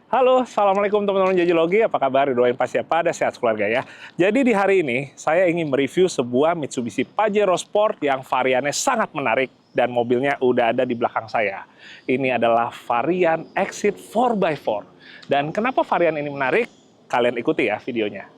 Halo, Assalamualaikum teman-teman Jajilogi, apa kabar? Doain pasti pada sehat keluarga ya. Jadi di hari ini, saya ingin mereview sebuah Mitsubishi Pajero Sport yang variannya sangat menarik dan mobilnya udah ada di belakang saya. Ini adalah varian Exit 4x4. Dan kenapa varian ini menarik? Kalian ikuti ya videonya.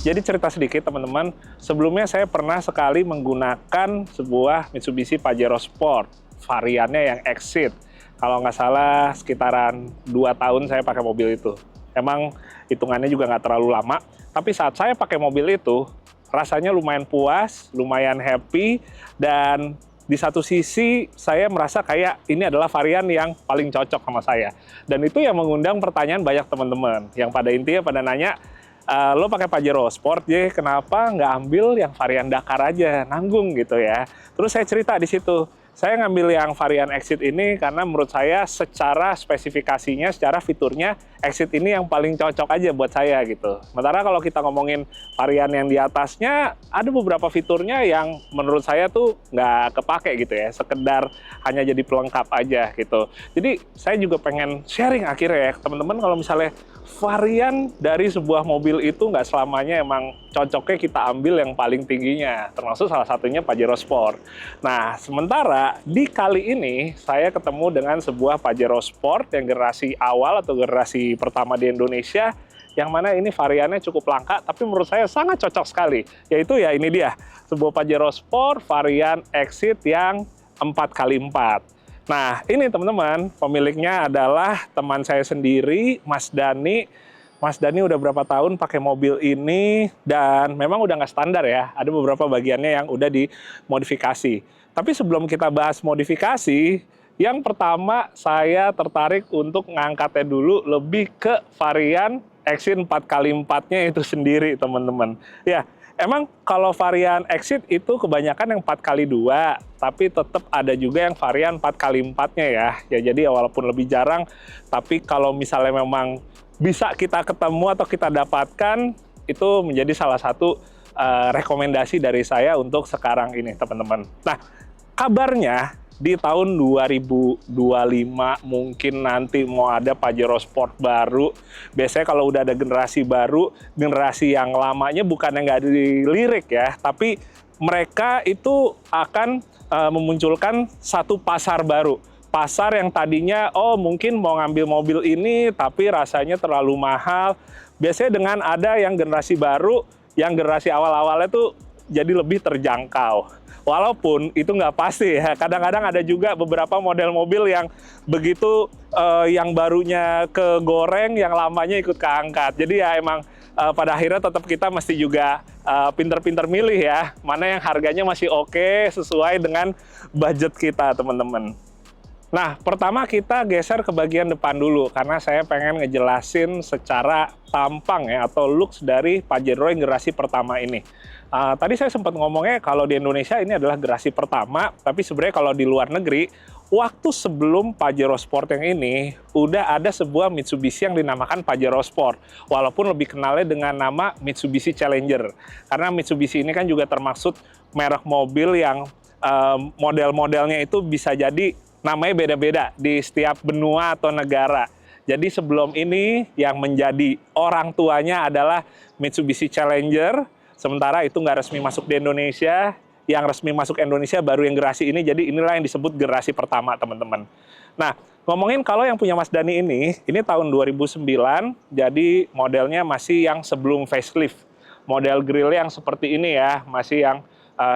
Jadi cerita sedikit teman-teman, sebelumnya saya pernah sekali menggunakan sebuah Mitsubishi Pajero Sport, variannya yang Exit. Kalau nggak salah sekitaran 2 tahun saya pakai mobil itu. Emang hitungannya juga nggak terlalu lama, tapi saat saya pakai mobil itu, rasanya lumayan puas, lumayan happy, dan di satu sisi saya merasa kayak ini adalah varian yang paling cocok sama saya. Dan itu yang mengundang pertanyaan banyak teman-teman, yang pada intinya pada nanya, lo pakai Pajero Sport, kenapa nggak ambil yang varian Dakar aja, nanggung gitu ya. Terus saya cerita di situ, saya ngambil yang varian Exit ini karena menurut saya secara spesifikasinya, secara fiturnya, Exit ini yang paling cocok aja buat saya gitu. Sementara kalau kita ngomongin varian yang di atasnya, ada beberapa fiturnya yang menurut saya tuh nggak kepake gitu ya, sekedar hanya jadi pelengkap aja gitu. Jadi saya juga pengen sharing akhirnya ya, teman-teman kalau misalnya varian dari sebuah mobil itu nggak selamanya emang cocoknya kita ambil yang paling tingginya, termasuk salah satunya Pajero Sport. Nah, sementara di kali ini saya ketemu dengan sebuah Pajero Sport yang generasi awal atau generasi pertama di Indonesia, yang mana ini variannya cukup langka, tapi menurut saya sangat cocok sekali, yaitu ya ini dia, sebuah Pajero Sport varian Exit yang 4x4. Nah, ini teman-teman, pemiliknya adalah teman saya sendiri, Mas Dani. Mas Dani udah berapa tahun pakai mobil ini, dan memang udah nggak standar ya. Ada beberapa bagiannya yang udah dimodifikasi. Tapi sebelum kita bahas modifikasi, yang pertama saya tertarik untuk ngangkatnya dulu lebih ke varian Exit 4x4-nya itu sendiri, teman-teman. Ya, emang kalau varian Exit itu kebanyakan yang 4x2, tapi tetap ada juga yang varian 4x4-nya ya. Ya jadi walaupun lebih jarang, tapi kalau misalnya memang bisa kita ketemu atau kita dapatkan, itu menjadi salah satu rekomendasi dari saya untuk sekarang ini, teman-teman. Nah, kabarnya di tahun 2025 mungkin nanti mau ada Pajero Sport baru. Biasanya kalau udah ada generasi baru, generasi yang lamanya bukannya nggak dilirik ya, tapi mereka itu akan memunculkan satu pasar baru. Pasar yang tadinya, oh mungkin mau ngambil mobil ini, tapi rasanya terlalu mahal. Biasanya dengan ada yang generasi baru, yang generasi awal-awalnya tuh jadi lebih terjangkau. Walaupun itu nggak pasti ya, kadang-kadang ada juga beberapa model mobil yang begitu yang barunya kegoreng, yang lamanya ikut keangkat. Jadi ya emang pada akhirnya tetap kita mesti juga pinter-pinter milih ya, mana yang harganya masih oke, sesuai dengan budget kita, teman-teman. Nah, pertama kita geser ke bagian depan dulu, karena saya pengen ngejelasin secara tampang ya, atau looks dari Pajero yang generasi pertama ini. Tadi saya sempat ngomongnya kalau di Indonesia ini adalah generasi pertama, tapi sebenarnya kalau di luar negeri, waktu sebelum Pajero Sport yang ini, udah ada sebuah Mitsubishi yang dinamakan Pajero Sport, walaupun lebih kenalnya dengan nama Mitsubishi Challenger. Karena Mitsubishi ini kan juga termaksud merek mobil yang model-modelnya itu bisa jadi namanya beda-beda di setiap benua atau negara. Jadi sebelum ini yang menjadi orang tuanya adalah Mitsubishi Challenger, sementara itu nggak resmi masuk di Indonesia. Yang resmi masuk Indonesia baru yang generasi ini, jadi inilah yang disebut generasi pertama, teman-teman. Nah, ngomongin kalau yang punya Mas Dani ini tahun 2009, jadi modelnya masih yang sebelum facelift. Model grill yang seperti ini ya, masih yang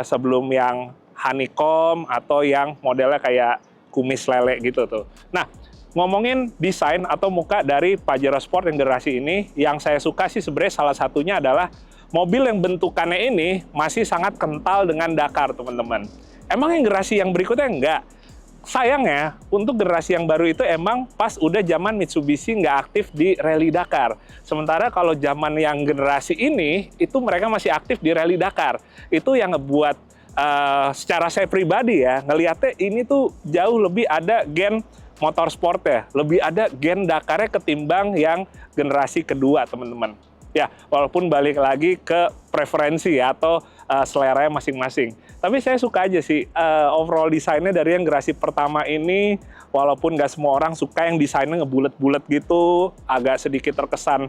sebelum yang honeycomb atau yang modelnya kayak kumis lele gitu tuh. Nah, ngomongin desain atau muka dari Pajero Sport yang generasi ini, yang saya suka sih sebenarnya salah satunya adalah mobil yang bentukannya ini masih sangat kental dengan Dakar, teman-teman. Emang yang generasi yang berikutnya enggak. Sayangnya, untuk generasi yang baru itu emang pas udah zaman Mitsubishi nggak aktif di Rally Dakar. Sementara kalau zaman yang generasi ini, itu mereka masih aktif di Rally Dakar. Itu yang ngebuat, secara saya pribadi ya, ngelihatnya ini tuh jauh lebih ada gen motorsport ya. Lebih ada gen Dakarnya ketimbang yang generasi kedua, teman-teman. Ya, walaupun balik lagi ke preferensi ya, atau seleranya masing-masing. Tapi saya suka aja sih overall desainnya dari yang generasi pertama ini, walaupun nggak semua orang suka yang desainnya ngebulet-bulet gitu, agak sedikit terkesan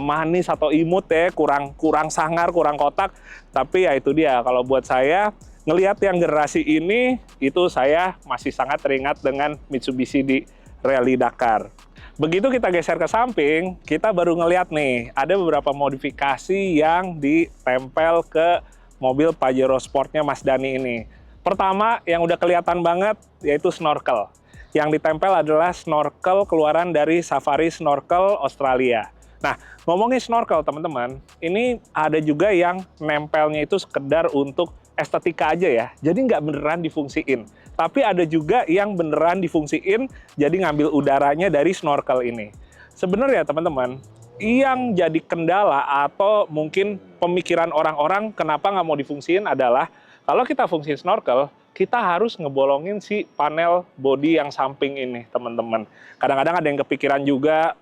manis atau imut ya, kurang sangar, kurang kotak. Tapi ya itu dia, kalau buat saya, ngelihat yang generasi ini, itu saya masih sangat teringat dengan Mitsubishi di Rally Dakar. Begitu kita geser ke samping, kita baru ngelihat nih, ada beberapa modifikasi yang ditempel ke mobil Pajero Sportnya Mas Dhani ini. Pertama, yang udah kelihatan banget, yaitu snorkel. Yang ditempel adalah snorkel keluaran dari Safari Snorkel Australia. Nah, ngomongin snorkel, teman-teman, ini ada juga yang nempelnya itu sekedar untuk estetika aja ya, jadi nggak beneran difungsiin. Tapi ada juga yang beneran difungsiin, jadi ngambil udaranya dari snorkel ini. Sebenarnya teman-teman, yang jadi kendala atau mungkin pemikiran orang-orang kenapa nggak mau difungsiin adalah, kalau kita fungsiin snorkel, kita harus ngebolongin si panel bodi yang samping ini, teman-teman. Kadang-kadang ada yang kepikiran juga,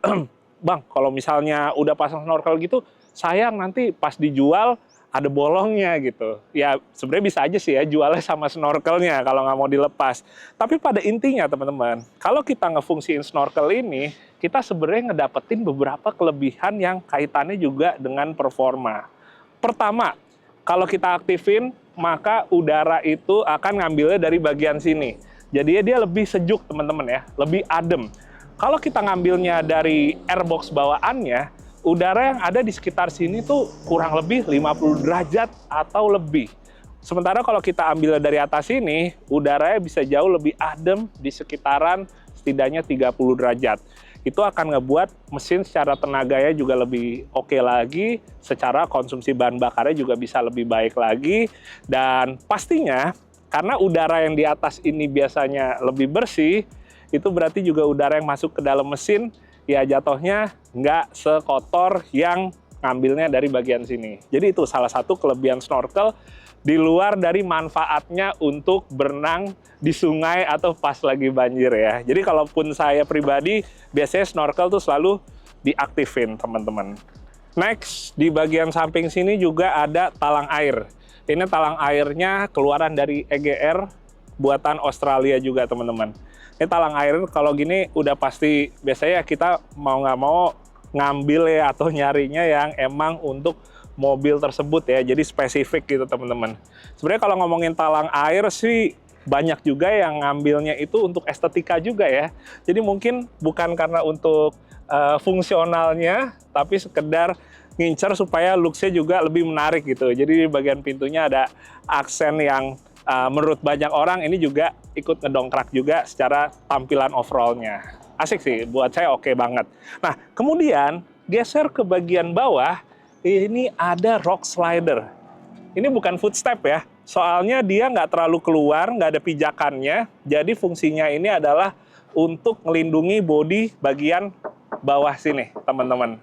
Bang, kalau misalnya udah pasang snorkel gitu, sayang nanti pas dijual, ada bolongnya gitu. Ya sebenarnya bisa aja sih ya jualnya sama snorkelnya kalau nggak mau dilepas. Tapi pada intinya teman-teman, kalau kita ngefungsiin snorkel ini, kita sebenarnya ngedapetin beberapa kelebihan yang kaitannya juga dengan performa. Pertama, kalau kita aktifin, maka udara itu akan ngambilnya dari bagian sini. Jadi dia lebih sejuk teman-teman ya, lebih adem. Kalau kita ngambilnya dari airbox bawaannya, udara yang ada di sekitar sini tuh kurang lebih 50 derajat atau lebih. Sementara kalau kita ambil dari atas sini, udaranya bisa jauh lebih adem di sekitaran setidaknya 30 derajat. Itu akan ngebuat mesin secara tenaganya juga lebih oke lagi, secara konsumsi bahan bakarnya juga bisa lebih baik lagi, dan pastinya karena udara yang di atas ini biasanya lebih bersih, itu berarti juga udara yang masuk ke dalam mesin ya jatuhnya nggak sekotor yang ngambilnya dari bagian sini. Jadi itu salah satu kelebihan snorkel di luar dari manfaatnya untuk berenang di sungai atau pas lagi banjir ya. Jadi kalaupun saya pribadi, biasanya snorkel tuh selalu diaktifin teman-teman. Next, di bagian samping sini juga ada talang air. Ini talang airnya keluaran dari EGR, buatan Australia juga teman-teman. Ini talang air kalau gini udah pasti biasanya kita mau nggak mau ngambil ya atau nyarinya yang emang untuk mobil tersebut ya, jadi spesifik gitu teman-teman. Sebenarnya kalau ngomongin talang air sih banyak juga yang ngambilnya itu untuk estetika juga ya. Jadi mungkin bukan karena untuk fungsionalnya, tapi sekedar ngincer supaya looks-nya juga lebih menarik gitu. Jadi di bagian pintunya ada aksen yang menurut banyak orang ini juga ikut ngedongkrak juga secara tampilan overall-nya. Asik sih, buat saya oke banget. Nah, kemudian geser ke bagian bawah, ini ada rock slider. Ini bukan footstep ya, soalnya dia nggak terlalu keluar, nggak ada pijakannya, jadi fungsinya ini adalah untuk melindungi bodi bagian bawah sini, teman-teman.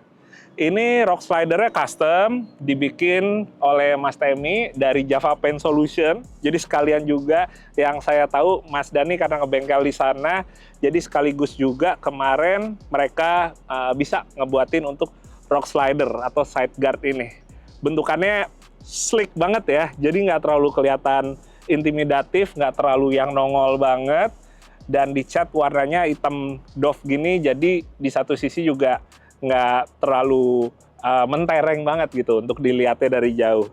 Ini rock slidernya custom, dibikin oleh Mas Temi dari Java Paint Solution. Jadi sekalian juga yang saya tahu Mas Dhani karena ngebengkel di sana, jadi sekaligus juga kemarin mereka bisa ngebuatin untuk rock slider atau side guard ini. Bentukannya slick banget ya, jadi nggak terlalu kelihatan intimidatif, nggak terlalu yang nongol banget, dan dicat warnanya hitam doff gini, jadi di satu sisi juga nggak terlalu mentereng banget gitu untuk dilihatnya dari jauh.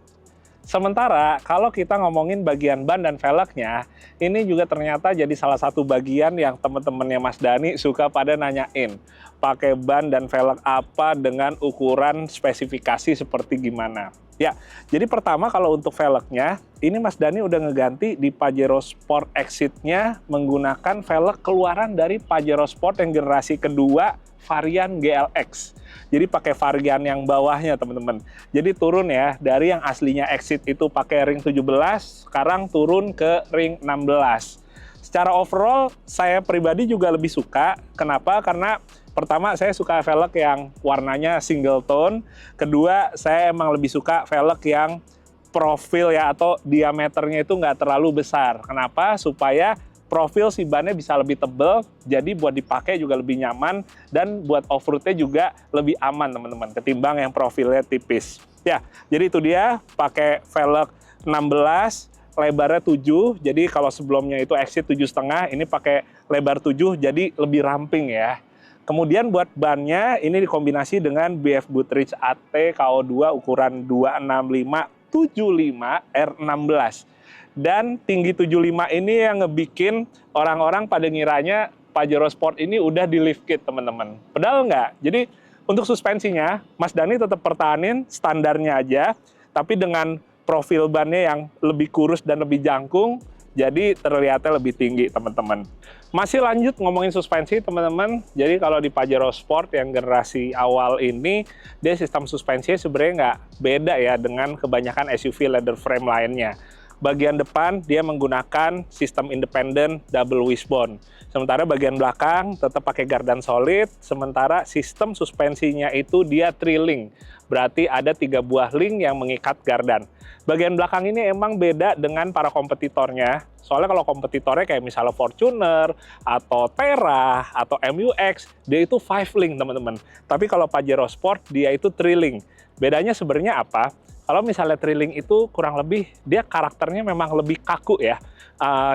Sementara kalau kita ngomongin bagian ban dan velgnya, ini juga ternyata jadi salah satu bagian yang teman-temannya Mas Dhani suka pada nanyain. Pakai ban dan velg apa dengan ukuran spesifikasi seperti gimana? Ya, jadi pertama kalau untuk velgnya, ini Mas Dani udah ngeganti di Pajero Sport Exit-nya menggunakan velg keluaran dari Pajero Sport yang generasi kedua varian GLX. Jadi pakai varian yang bawahnya teman-teman. Jadi turun ya, dari yang aslinya Exit itu pakai ring 17, sekarang turun ke ring 16. Secara overall, saya pribadi juga lebih suka. Kenapa? Karena pertama, saya suka velg yang warnanya single tone. Kedua, saya emang lebih suka velg yang profil ya atau diameternya itu nggak terlalu besar. Kenapa? Supaya profil si bannya bisa lebih tebal, jadi buat dipakai juga lebih nyaman dan buat off-roadnya juga lebih aman teman-teman, ketimbang yang profilnya tipis. Ya, jadi itu dia pakai velg 16, lebarnya 7, jadi kalau sebelumnya itu Exit 7,5, ini pakai lebar 7, jadi lebih ramping ya. Kemudian buat bannya ini dikombinasi dengan BF Goodrich AT KO2 ukuran 265/75 R16. Dan tinggi 75 ini yang ngebikin orang-orang pada ngiranya Pajero Sport ini udah di lift kit teman-teman. Padahal enggak. Jadi untuk suspensinya Mas Dani tetap pertahanin standarnya aja, tapi dengan profil bannya yang lebih kurus dan lebih jangkung, jadi terlihatnya lebih tinggi teman-teman. Masih lanjut ngomongin suspensi teman-teman. Jadi kalau di Pajero Sport yang generasi awal ini, dia sistem suspensinya sebenarnya nggak beda ya dengan kebanyakan SUV leather frame lainnya. Bagian depan dia menggunakan sistem independen double wishbone. Sementara bagian belakang tetap pakai gardan solid, sementara sistem suspensinya itu dia tri-link. Berarti ada 3 buah link yang mengikat gardan. Bagian belakang ini emang beda dengan para kompetitornya. Soalnya kalau kompetitornya kayak misalnya Fortuner, atau Terra, atau MUX, dia itu 5 link teman-teman. Tapi kalau Pajero Sport, dia itu 3 link. Bedanya sebenarnya apa? Kalau misalnya tri-link itu kurang lebih, dia karakternya memang lebih kaku ya.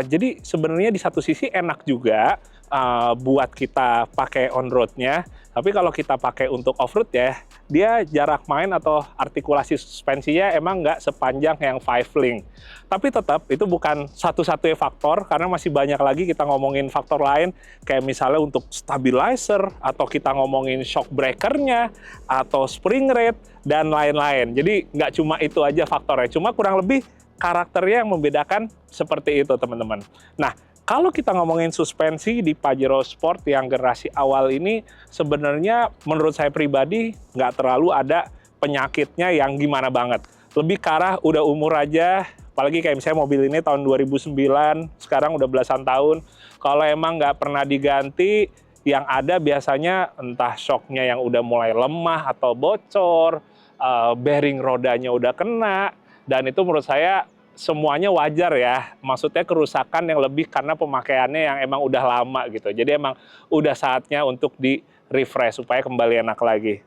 Jadi sebenarnya di satu sisi enak juga buat kita pakai on-roadnya. Tapi kalau kita pakai untuk off-road ya, dia jarak main atau artikulasi suspensinya emang nggak sepanjang yang 5 link. Tapi tetap itu bukan satu-satunya faktor, karena masih banyak lagi kita ngomongin faktor lain, kayak misalnya untuk stabilizer, atau kita ngomongin shock breakernya, atau spring rate, dan lain-lain. Jadi nggak cuma itu aja faktornya, cuma kurang lebih karakternya yang membedakan seperti itu teman-teman. Nah, kalau kita ngomongin suspensi di Pajero Sport yang generasi awal ini, sebenarnya menurut saya pribadi nggak terlalu ada penyakitnya yang gimana banget. Lebih ke arah udah umur aja, apalagi kayak misalnya mobil ini tahun 2009, sekarang udah belasan tahun. Kalau emang nggak pernah diganti, yang ada biasanya entah shocknya yang udah mulai lemah atau bocor, bearing rodanya udah kena, dan itu menurut saya semuanya wajar ya, maksudnya kerusakan yang lebih karena pemakaiannya yang emang udah lama gitu. Jadi emang udah saatnya untuk di-refresh supaya kembali enak lagi.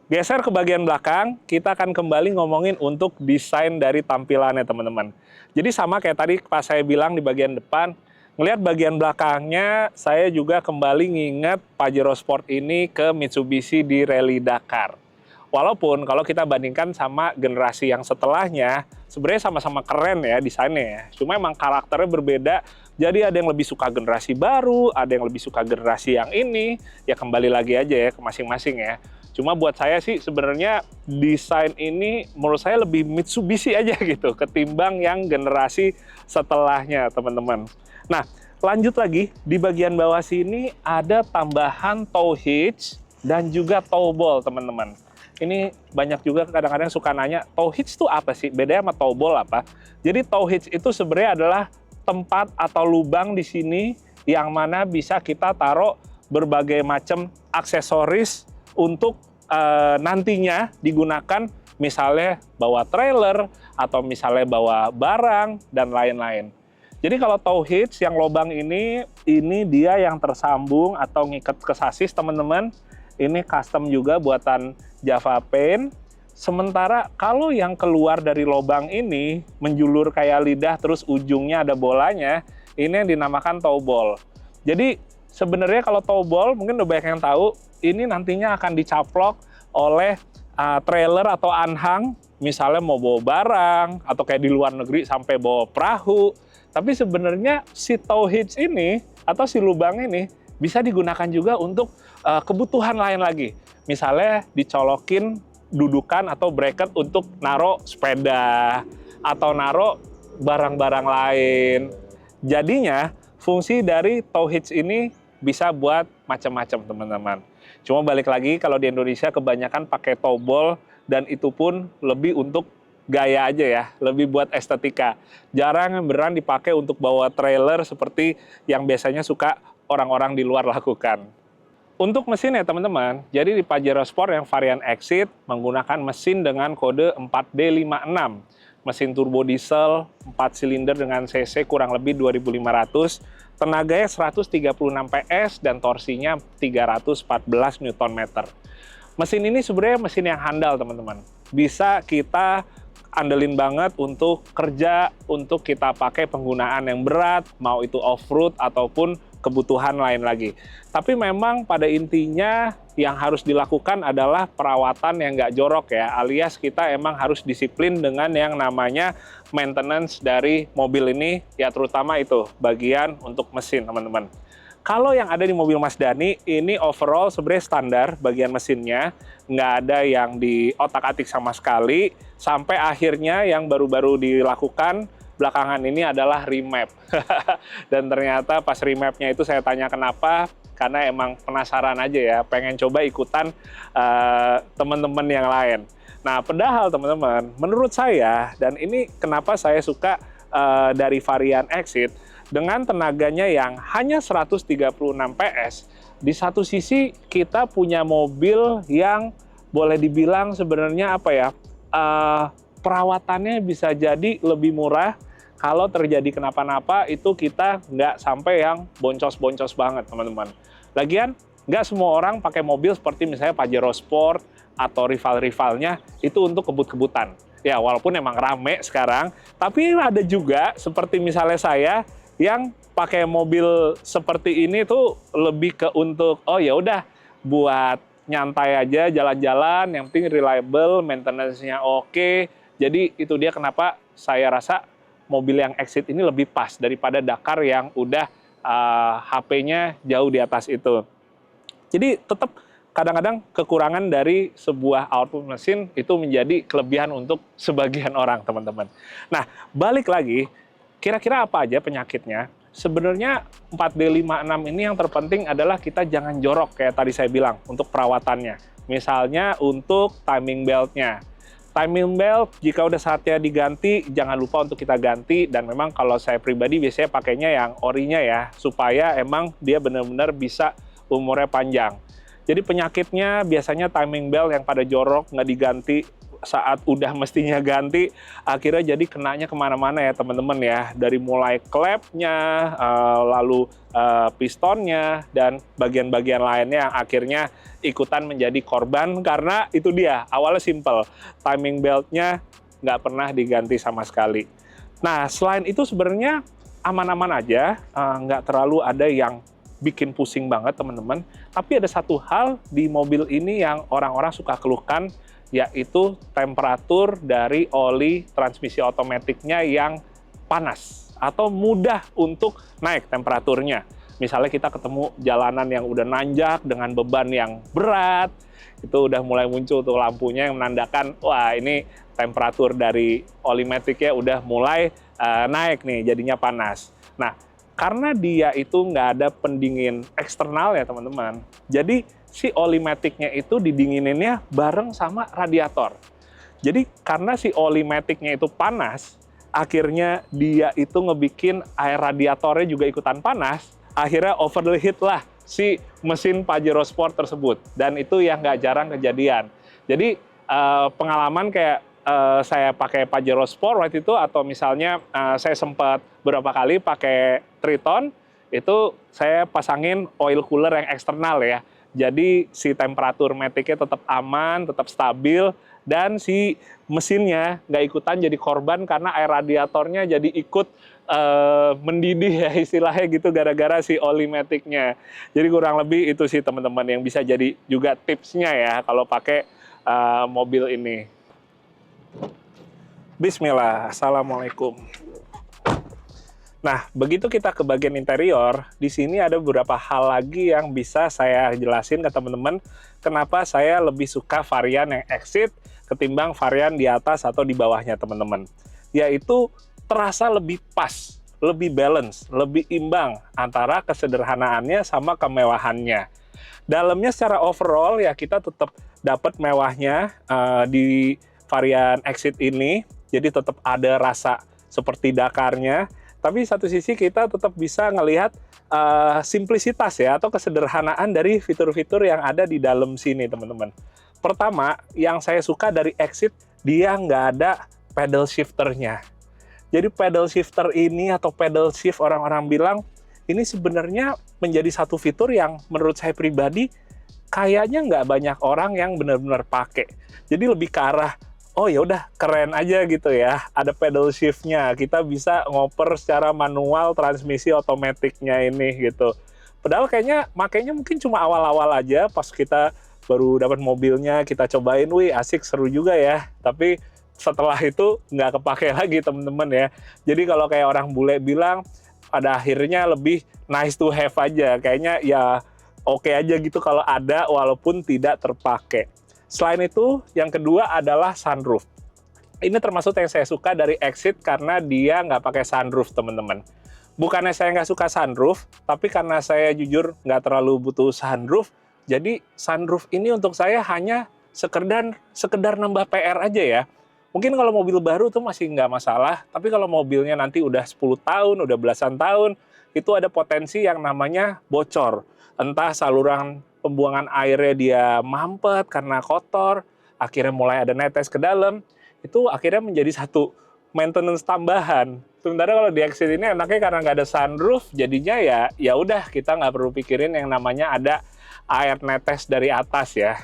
Geser ke bagian belakang, kita akan kembali ngomongin untuk desain dari tampilannya teman-teman. Jadi sama kayak tadi pas saya bilang di bagian depan, ngelihat bagian belakangnya, saya juga kembali nginget Pajero Sport ini ke Mitsubishi di Rally Dakar. Walaupun kalau kita bandingkan sama generasi yang setelahnya, sebenarnya sama-sama keren ya desainnya ya. Cuma emang karakternya berbeda, jadi ada yang lebih suka generasi baru, ada yang lebih suka generasi yang ini, ya kembali lagi aja ya ke masing-masing ya. Cuma buat saya sih sebenarnya desain ini menurut saya lebih Mitsubishi aja gitu, ketimbang yang generasi setelahnya teman-teman. Nah, lanjut lagi, di bagian bawah sini ada tambahan tow hitch dan juga tow ball teman-teman. Ini banyak juga kadang-kadang suka nanya, tow hitch itu apa sih? Bedanya sama tow ball apa? Jadi tow hitch itu sebenarnya adalah tempat atau lubang di sini yang mana bisa kita taruh berbagai macam aksesoris untuk nantinya digunakan misalnya bawa trailer atau misalnya bawa barang dan lain-lain. Jadi kalau tow hitch yang lubang ini dia yang tersambung atau ngikat ke sasis teman-teman. Ini custom juga buatan Java Paint. Sementara kalau yang keluar dari lubang ini menjulur kayak lidah terus ujungnya ada bolanya, ini yang dinamakan tow ball. Jadi sebenarnya kalau tow ball mungkin udah banyak yang tahu, ini nantinya akan dicaplok oleh trailer atau anhang, misalnya mau bawa barang atau kayak di luar negeri sampai bawa perahu. Tapi sebenarnya si tow hitch ini atau si lubang ini bisa digunakan juga untuk kebutuhan lain lagi. Misalnya dicolokin dudukan atau bracket untuk naruh sepeda atau naruh barang-barang lain. Jadinya fungsi dari tow hitch ini bisa buat macam-macam teman-teman. Cuma balik lagi kalau di Indonesia kebanyakan pakai tow ball dan itu pun lebih untuk gaya aja ya, lebih buat estetika. Jarang beneran dipakai untuk bawa trailer seperti yang biasanya suka orang-orang di luar lakukan. Untuk mesin ya teman-teman, jadi di Pajero Sport yang varian Exit menggunakan mesin dengan kode 4D56. Mesin turbo diesel, 4 silinder dengan cc kurang lebih 2.500, tenaganya 136 PS dan torsinya 314 Nm. Mesin ini sebenarnya mesin yang handal teman-teman. Bisa kita andelin banget untuk kerja, untuk kita pakai penggunaan yang berat, mau itu off-road ataupun kebutuhan lain lagi. Tapi memang pada intinya yang harus dilakukan adalah perawatan yang nggak jorok ya, alias kita emang harus disiplin dengan yang namanya maintenance dari mobil ini, ya terutama itu bagian untuk mesin teman-teman. Kalau yang ada di mobil Mas Dani, ini overall sebenarnya standar bagian mesinnya, nggak ada yang di otak-atik sama sekali, sampai akhirnya yang baru-baru dilakukan belakangan ini adalah remap. Dan ternyata pas remapnya itu saya tanya kenapa, karena emang penasaran aja ya, pengen coba ikutan teman-teman yang lain. Nah, padahal teman-teman, menurut saya, dan ini kenapa saya suka dari varian Exit, dengan tenaganya yang hanya 136 PS, di satu sisi kita punya mobil yang boleh dibilang sebenarnya apa ya, perawatannya bisa jadi lebih murah. Kalau terjadi kenapa-napa itu kita nggak sampai yang boncos-boncos banget teman-teman. Lagian nggak semua orang pakai mobil seperti misalnya Pajero Sport atau rival-rivalnya itu untuk kebut-kebutan. Ya walaupun emang rame sekarang, tapi ada juga seperti misalnya saya yang pakai mobil seperti ini tuh lebih ke untuk oh ya udah buat nyantai aja jalan-jalan, yang penting reliable, maintenance-nya oke. Jadi itu dia kenapa saya rasa mobil yang Exit ini lebih pas daripada Dakar yang udah HP-nya jauh di atas itu. Jadi tetap kadang-kadang kekurangan dari sebuah output mesin itu menjadi kelebihan untuk sebagian orang teman-teman. Nah balik lagi, kira-kira apa aja penyakitnya? Sebenarnya 4D56 ini yang terpenting adalah kita jangan jorok kayak tadi saya bilang untuk perawatannya. Misalnya untuk timing belt-nya. Timing belt jika udah saatnya diganti, jangan lupa untuk kita ganti. Dan memang kalau saya pribadi biasanya pakainya yang orinya ya, supaya emang dia benar-benar bisa umurnya panjang. Jadi penyakitnya biasanya timing belt yang pada jorok, nggak diganti saat udah mestinya ganti, akhirnya jadi kenanya kemana-mana ya teman-teman ya. Dari mulai klepnya, lalu pistonnya, dan bagian-bagian lainnya yang akhirnya ikutan menjadi korban karena itu dia, awalnya simple. Timing beltnya nggak pernah diganti sama sekali. Nah, selain itu sebenarnya aman-aman aja, nggak terlalu ada yang bikin pusing banget teman-teman. Tapi ada satu hal di mobil ini yang orang-orang suka keluhkan, yaitu temperatur dari oli transmisi otomatiknya yang panas atau mudah untuk naik temperaturnya. Misalnya kita ketemu jalanan yang udah nanjak dengan beban yang berat, itu udah mulai muncul tuh lampunya yang menandakan, wah ini temperatur dari oli maticnya udah mulai naik nih, jadinya panas. Nah, karena dia itu nggak ada pendingin eksternal ya teman-teman, jadi si oli maticnya itu didingininnya bareng sama radiator. Jadi karena si oli maticnya itu panas, akhirnya dia itu ngebikin air radiatornya juga ikutan panas, akhirnya overheat lah si mesin Pajero Sport tersebut. Dan itu yang nggak jarang kejadian. Jadi pengalaman kayak saya pakai Pajero Sport waktu itu, atau misalnya saya sempat beberapa kali pakai Triton, itu saya pasangin oil cooler yang eksternal ya. Jadi si temperatur maticnya tetap aman, tetap stabil, dan si mesinnya nggak ikutan jadi korban karena air radiatornya jadi ikut mendidih ya istilahnya gitu gara-gara si oli maticnya. Jadi kurang lebih itu sih teman-teman yang bisa jadi juga tipsnya ya kalau pakai mobil ini. Bismillah, Assalamualaikum. Nah, begitu kita ke bagian interior, di sini ada beberapa hal lagi yang bisa saya jelasin ke teman-teman kenapa saya lebih suka varian yang Exit ketimbang varian di atas atau di bawahnya teman-teman. Yaitu terasa lebih pas, lebih balance, lebih imbang antara kesederhanaannya sama kemewahannya. Dalamnya secara overall ya kita tetap dapat mewahnya di varian Exit ini, jadi tetap ada rasa seperti Dakarnya. Tapi satu sisi kita tetap bisa ngelihat simplisitas ya atau kesederhanaan dari fitur-fitur yang ada di dalam sini teman-teman. Pertama, yang saya suka dari Exit, dia nggak ada pedal shifternya. Jadi pedal shifter ini atau pedal shift orang-orang bilang ini sebenarnya menjadi satu fitur yang menurut saya pribadi kayaknya nggak banyak orang yang benar-benar pakai. Jadi lebih ke arah oh ya udah keren aja gitu ya, ada pedal shift-nya, kita bisa ngoper secara manual transmisi otomatiknya ini gitu. Padahal kayaknya makainya mungkin cuma awal-awal aja pas kita baru dapat mobilnya, kita cobain, wih asik seru juga ya. Tapi setelah itu nggak kepake lagi temen-temen ya. Jadi kalau kayak orang bule bilang, pada akhirnya lebih nice to have aja, kayaknya ya oke aja gitu kalau ada walaupun tidak terpakai. Selain itu, yang kedua adalah sunroof. Ini termasuk yang saya suka dari Exit karena dia nggak pakai sunroof, teman-teman. Bukannya saya nggak suka sunroof, tapi karena saya jujur nggak terlalu butuh sunroof, jadi sunroof ini untuk saya hanya sekedar nambah PR aja ya. Mungkin kalau mobil baru tuh masih nggak masalah, tapi kalau mobilnya nanti udah 10 tahun, udah belasan tahun, itu ada potensi yang namanya bocor. Entah saluran pembuangan airnya dia mampet karena kotor, akhirnya mulai ada netes ke dalam, itu akhirnya menjadi satu maintenance tambahan. Sementara kalau di Exit ini enaknya karena nggak ada sunroof, jadinya ya udah kita nggak perlu pikirin yang namanya ada air netes dari atas ya.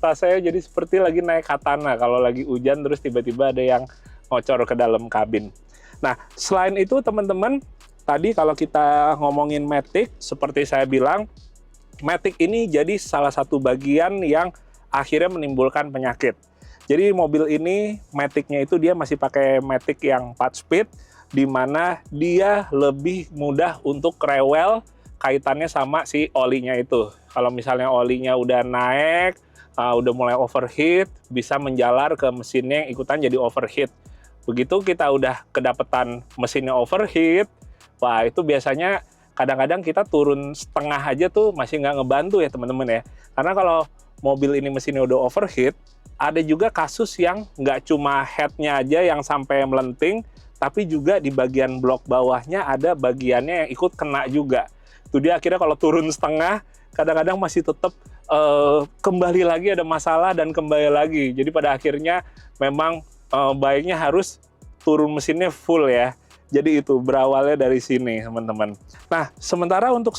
Rasanya jadi seperti lagi naik katana kalau lagi hujan terus tiba-tiba ada yang ngocor ke dalam kabin. Nah, selain itu teman-teman, tadi kalau kita ngomongin Matic, seperti saya bilang, Matic ini jadi salah satu bagian yang akhirnya menimbulkan penyakit. Jadi mobil ini, Matic-nya itu dia masih pakai Matic yang 4 speed, di mana dia lebih mudah untuk rewel kaitannya sama si olinya itu. Kalau misalnya olinya udah naik, udah mulai overheat, bisa menjalar ke mesinnya yang ikutan jadi overheat. Begitu kita udah kedapetan mesinnya overheat, wah itu biasanya kadang-kadang kita turun setengah aja tuh masih nggak ngebantu ya teman-teman ya. Karena kalau mobil ini mesinnya udah overheat, ada juga kasus yang nggak cuma headnya aja yang sampai melenting, tapi juga di bagian blok bawahnya ada bagiannya yang ikut kena juga. Itu dia akhirnya kalau turun setengah, kadang-kadang masih tetap kembali lagi ada masalah dan kembali lagi. Jadi pada akhirnya memang baiknya harus turun mesinnya full ya. Jadi itu berawalnya dari sini, teman-teman. Nah, sementara untuk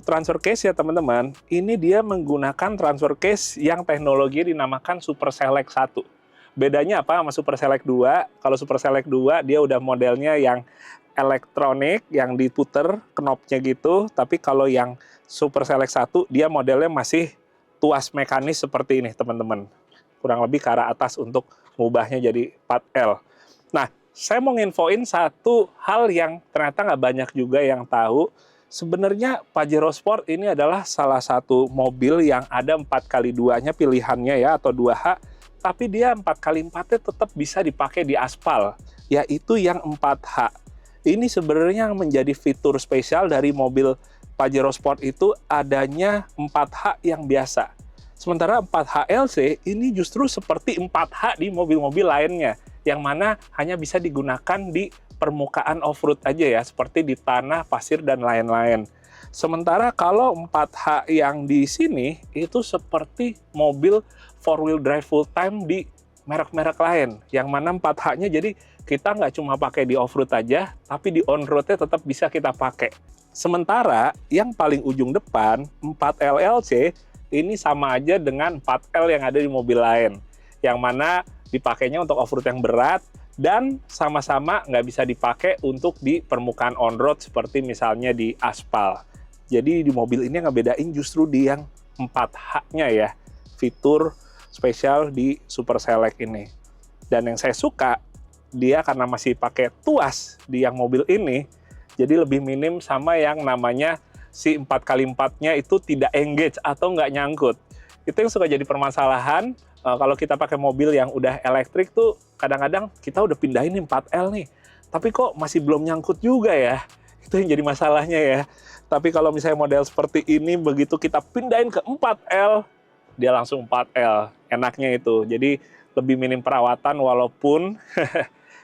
transfer case ya, teman-teman, ini dia menggunakan transfer case yang teknologi dinamakan Super Select 1. Bedanya apa sama Super Select 2? Kalau Super Select 2 dia udah modelnya yang elektronik, yang diputer knopnya gitu, tapi kalau yang Super Select 1 dia modelnya masih tuas mekanis seperti ini, teman-teman. Kurang lebih ke arah atas untuk mengubahnya jadi 4L. Nah, saya mau nginfoin satu hal yang ternyata nggak banyak juga yang tahu. Sebenarnya Pajero Sport ini adalah salah satu mobil yang ada 4x2-nya pilihannya ya, atau 2H, tapi dia 4x4-nya tetap bisa dipakai di aspal, yaitu yang 4H. Ini sebenarnya yang menjadi fitur spesial dari mobil Pajero Sport itu adanya 4H yang biasa. Sementara 4HLC ini justru seperti 4H di mobil-mobil lainnya, yang mana hanya bisa digunakan di permukaan off-road aja ya, seperti di tanah, pasir, dan lain-lain. Sementara kalau 4H yang di sini, itu seperti mobil 4-wheel drive full-time di merek-merek lain, yang mana 4H-nya jadi kita nggak cuma pakai di off-road aja, tapi di on-road-nya tetap bisa kita pakai. Sementara yang paling ujung depan, 4LLC, ini sama aja dengan 4L yang ada di mobil lain, yang mana dipakainya untuk off-road yang berat, dan sama-sama nggak bisa dipakai untuk di permukaan on-road seperti misalnya di aspal. Jadi di mobil ini yang ngebedain justru di yang 4H-nya ya, fitur spesial di Super Select ini. Dan yang saya suka, dia karena masih pakai tuas di yang mobil ini, jadi lebih minim sama yang namanya si 4x4-nya itu tidak engage atau nggak nyangkut. Itu yang suka jadi permasalahan kalau kita pakai mobil yang udah elektrik tuh, kadang-kadang kita udah pindahin nih 4L nih, tapi kok masih belum nyangkut juga ya. Itu yang jadi masalahnya ya. Tapi kalau misalnya model seperti ini, begitu kita pindahin ke 4L, dia langsung 4L. Enaknya itu. Jadi lebih minim perawatan, walaupun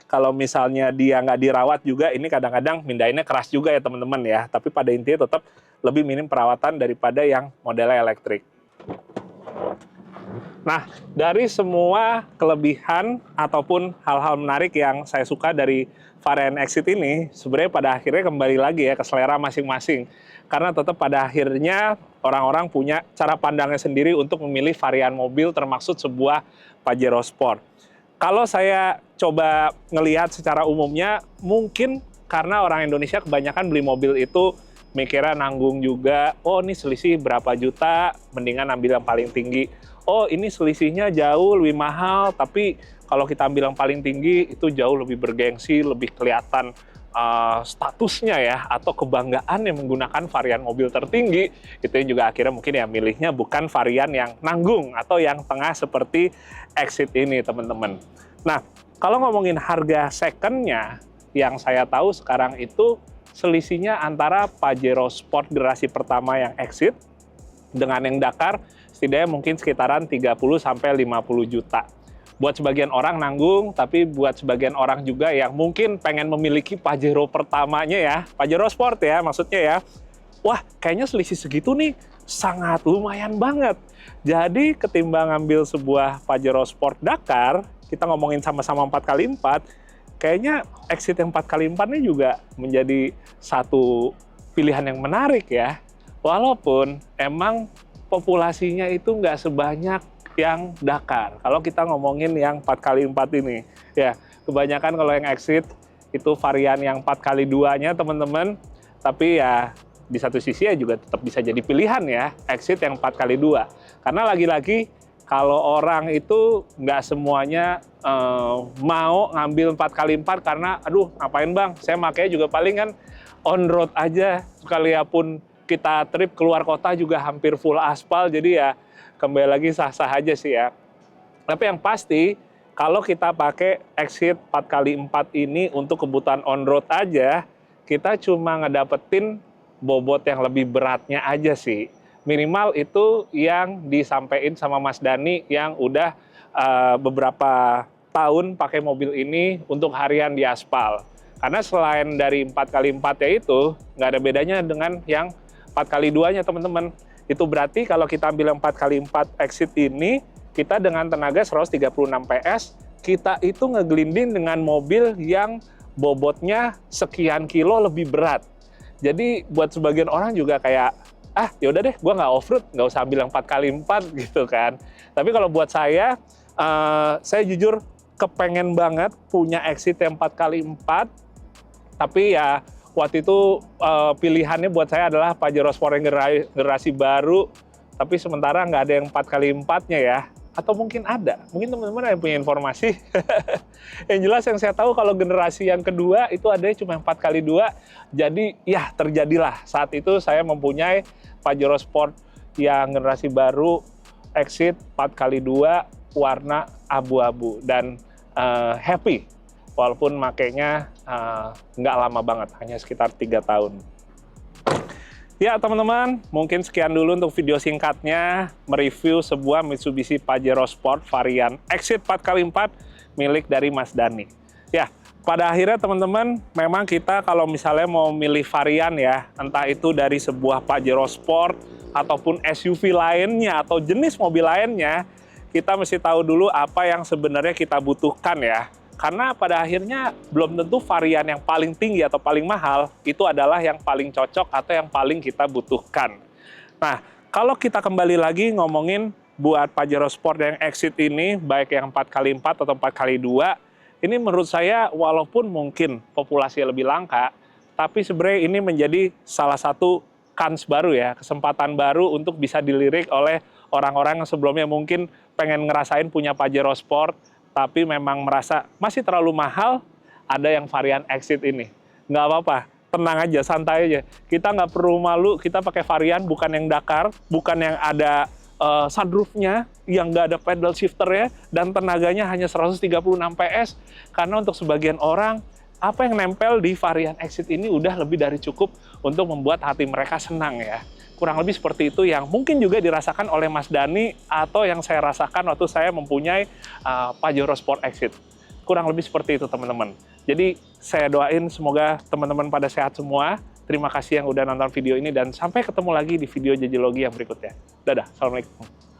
kalau misalnya dia nggak dirawat juga, ini kadang-kadang mindahinnya keras juga ya teman-teman ya. Tapi pada intinya tetap lebih minim perawatan daripada yang modelnya elektrik. Nah, dari semua kelebihan ataupun hal-hal menarik yang saya suka dari varian Exit ini, sebenarnya pada akhirnya kembali lagi ya ke selera masing-masing. Karena tetap pada akhirnya orang-orang punya cara pandangnya sendiri untuk memilih varian mobil termasuk sebuah Pajero Sport. Kalau saya coba ngelihat secara umumnya, mungkin karena orang Indonesia kebanyakan beli mobil itu mikirnya nanggung juga, oh ini selisih berapa juta, mendingan ambil yang paling tinggi. Oh ini selisihnya jauh lebih mahal, tapi kalau kita ambil yang paling tinggi itu jauh lebih bergengsi, lebih kelihatan statusnya ya, atau kebanggaan yang menggunakan varian mobil tertinggi. Itu yang juga akhirnya mungkin ya milihnya bukan varian yang nanggung atau yang tengah seperti Exit ini teman-teman. Nah kalau ngomongin harga second-nya, yang saya tahu sekarang itu selisihnya antara Pajero Sport generasi pertama yang Exit dengan yang Dakar, setidaknya mungkin sekitaran 30-50 juta. Buat sebagian orang nanggung, tapi buat sebagian orang juga yang mungkin pengen memiliki Pajero pertamanya ya, Pajero Sport ya maksudnya ya, wah kayaknya selisih segitu nih sangat lumayan banget. Jadi ketimbang ngambil sebuah Pajero Sport Dakar, kita ngomongin sama-sama 4x4, kayaknya Exit yang 4x4 ini juga menjadi satu pilihan yang menarik ya. Walaupun emang populasinya itu nggak sebanyak yang Dakar. Kalau kita ngomongin yang 4x4 ini, ya kebanyakan kalau yang Exit itu varian yang 4x2-nya teman-teman. Tapi ya di satu sisi ya juga tetap bisa jadi pilihan ya, Exit yang 4x2. Karena lagi-lagi kalau orang itu nggak semuanya mau ngambil 4x4 karena aduh ngapain bang, saya makanya juga paling kan on road aja, sekaliapun kita trip keluar kota juga hampir full aspal, jadi ya kembali lagi sah-sah aja sih ya. Tapi yang pasti kalau kita pakai Exit 4x4 ini untuk kebutuhan on road aja, kita cuma ngedapetin bobot yang lebih beratnya aja sih. Minimal itu yang disampaikan sama Mas Dani yang udah beberapa tahun pakai mobil ini untuk harian di aspal. Karena selain dari 4x4 ya itu, nggak ada bedanya dengan yang 4x2-nya teman-teman. Itu berarti kalau kita ambil yang 4x4 Exit ini, kita dengan tenaga 136 PS, kita itu ngegelinding dengan mobil yang bobotnya sekian kilo lebih berat. Jadi buat sebagian orang juga kayak, ah yaudah deh gue nggak off-road, nggak usah ambil yang 4x4 gitu kan. Tapi kalau buat saya jujur kepengen banget punya Exit yang 4x4, tapi ya waktu itu pilihannya buat saya adalah Pajero Sport yang generasi baru, tapi sementara nggak ada yang 4x4-nya ya. Atau mungkin ada, mungkin teman-teman ada yang punya informasi. Yang jelas yang saya tahu kalau generasi yang kedua itu adanya cuma 4x2, jadi ya terjadilah saat itu saya mempunyai Pajero Sport yang generasi baru Exit 4x2 warna abu-abu dan happy. Walaupun makainya nggak lama banget, hanya sekitar 3 tahun. Ya teman-teman, mungkin sekian dulu untuk video singkatnya mereview sebuah Mitsubishi Pajero Sport varian Exit 4x4 milik dari Mas Dani. Ya, pada akhirnya teman-teman, memang kita kalau misalnya mau milih varian ya, entah itu dari sebuah Pajero Sport ataupun SUV lainnya atau jenis mobil lainnya, kita mesti tahu dulu apa yang sebenarnya kita butuhkan ya. Karena pada akhirnya belum tentu varian yang paling tinggi atau paling mahal itu adalah yang paling cocok atau yang paling kita butuhkan. Nah, kalau kita kembali lagi ngomongin buat Pajero Sport yang Exit ini, baik yang 4x4 atau 4x2, ini menurut saya walaupun mungkin populasi lebih langka, tapi sebenarnya ini menjadi salah satu kans baru ya, kesempatan baru untuk bisa dilirik oleh orang-orang yang sebelumnya mungkin pengen ngerasain punya Pajero Sport, tapi memang merasa masih terlalu mahal, ada yang varian Exit ini. Nggak apa-apa, tenang aja, santai aja. Kita nggak perlu malu, kita pakai varian bukan yang Dakar, bukan yang ada sunroofnya, yang nggak ada pedal shifternya, dan tenaganya hanya 136 PS. Karena untuk sebagian orang, apa yang nempel di varian Exit ini udah lebih dari cukup untuk membuat hati mereka senang ya. Kurang lebih seperti itu yang mungkin juga dirasakan oleh Mas Dani atau yang saya rasakan waktu saya mempunyai Pajero Sport Exit. Kurang lebih seperti itu teman-teman. Jadi saya doain semoga teman-teman pada sehat semua. Terima kasih yang udah nonton video ini dan sampai ketemu lagi di video Jajilogi yang berikutnya. Dadah, Assalamualaikum.